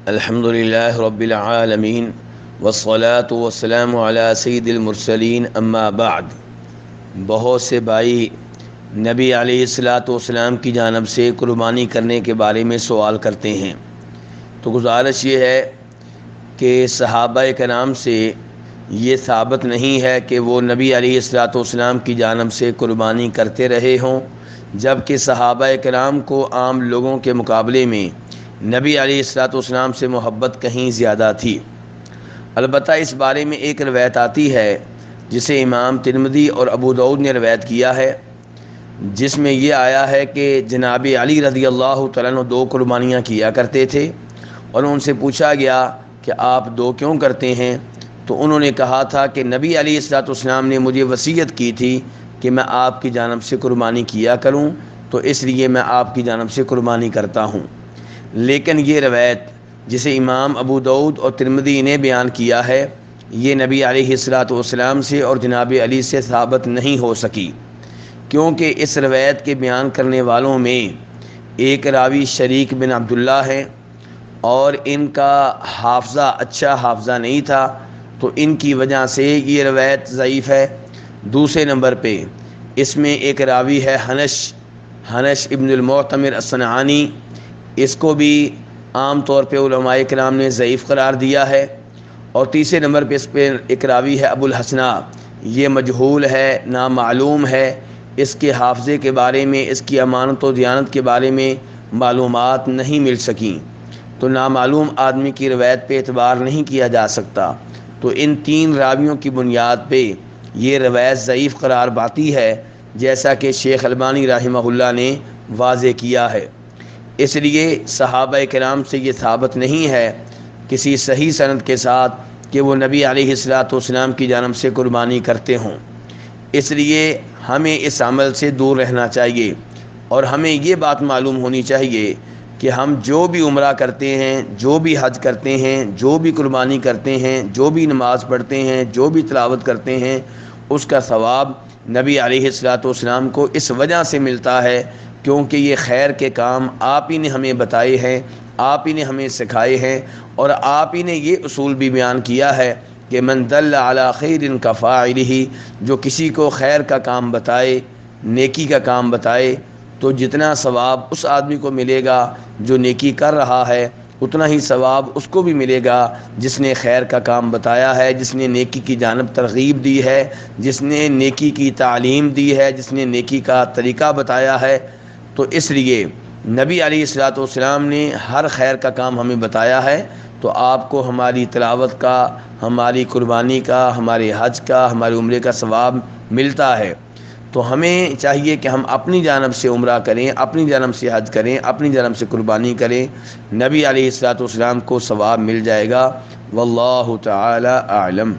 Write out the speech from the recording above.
الحمدللہ رب العالمین والصلاة والسلام علی سید المرسلین اما بعد۔ بہت سے بھائی نبی علیہ السلام کی جانب سے قربانی کرنے کے بارے میں سوال کرتے ہیں، تو گزارش یہ ہے کہ صحابہ کرام سے یہ ثابت نہیں ہے کہ وہ نبی علیہ السلام کی جانب سے قربانی کرتے رہے ہوں، جبکہ صحابہ کرام کو عام لوگوں کے مقابلے میں نبی علیہ السلام سے محبت کہیں زیادہ تھی۔ البتہ اس بارے میں ایک روایت آتی ہے جسے امام ترمذی اور ابو داؤد نے روایت کیا ہے، جس میں یہ آیا ہے کہ جناب علی رضی اللہ تعالیٰ عنہ 2 قربانیاں کیا کرتے تھے، اور ان سے پوچھا گیا کہ آپ 2 کیوں کرتے ہیں؟ تو انہوں نے کہا تھا کہ نبی علیہ السلام نے مجھے وصیت کی تھی کہ میں آپ کی جانب سے قربانی کیا کروں، تو اس لیے میں آپ کی جانب سے قربانی کرتا ہوں۔ لیکن یہ روایت جسے امام ابو داؤد اور ترمذی نے بیان کیا ہے، یہ نبی علیہ السلام سے اور جناب علی سے ثابت نہیں ہو سکی، کیونکہ اس روایت کے بیان کرنے والوں میں ایک راوی شریک بن عبداللہ ہے، اور ان کا اچھا حافظہ نہیں تھا، تو ان کی وجہ سے یہ روایت ضعیف ہے۔ دوسرے نمبر پہ اس میں ایک راوی ہے حنش ابن المعتمر الصنعانی، اس کو بھی عام طور پہ علماء کرام نے ضعیف قرار دیا ہے۔ اور تیسرے نمبر پہ اس پہ ایک راوی ہے ابو الحسنہ، یہ مجہول ہے، نامعلوم ہے، اس کے حافظے کے بارے میں، اس کی امانت و دیانت کے بارے میں معلومات نہیں مل سکیں، تو نامعلوم آدمی کی روایت پہ اعتبار نہیں کیا جا سکتا۔ تو ان 3 راویوں کی بنیاد پہ یہ روایت ضعیف قرار پاتی ہے، جیسا کہ شیخ البانی رحمہ اللہ نے واضح کیا ہے۔ اس لیے صحابہ کرام سے یہ ثابت نہیں ہے کسی صحیح سند کے ساتھ کہ وہ نبی علیہ السلام کی جانب سے قربانی کرتے ہوں۔ اس لیے ہمیں اس عمل سے دور رہنا چاہیے، اور ہمیں یہ بات معلوم ہونی چاہیے کہ ہم جو بھی عمرہ کرتے ہیں، جو بھی حج کرتے ہیں، جو بھی قربانی کرتے ہیں، جو بھی نماز پڑھتے ہیں، جو بھی تلاوت کرتے ہیں، اس کا ثواب نبی علیہ السلام کو اس وجہ سے ملتا ہے کیونکہ یہ خیر کے کام آپ ہی نے ہمیں بتائے ہیں، آپ ہی نے ہمیں سکھائے ہیں، اور آپ ہی نے یہ اصول بھی بیان کیا ہے کہ من دل علی خیر کفاعلہ، جو کسی کو خیر کا کام بتائے، نیکی کا کام بتائے، تو جتنا ثواب اس آدمی کو ملے گا جو نیکی کر رہا ہے، اتنا ہی ثواب اس کو بھی ملے گا جس نے خیر کا کام بتایا ہے، جس نے نیکی کی جانب ترغیب دی ہے، جس نے نیکی کی تعلیم دی ہے، جس نے نیکی کا طریقہ بتایا ہے۔ تو اس لیے نبی علیہ السلام نے ہر خیر کا کام ہمیں بتایا ہے، تو آپ کو ہماری تلاوت کا، ہماری قربانی کا، ہمارے حج کا، ہمارے عمرے کا ثواب ملتا ہے۔ تو ہمیں چاہیے کہ ہم اپنی جانب سے عمرہ کریں، اپنی جانب سے حج کریں، اپنی جانب سے قربانی کریں، نبی علیہ السلام کو ثواب مل جائے گا۔ واللہ تعالی اعلم۔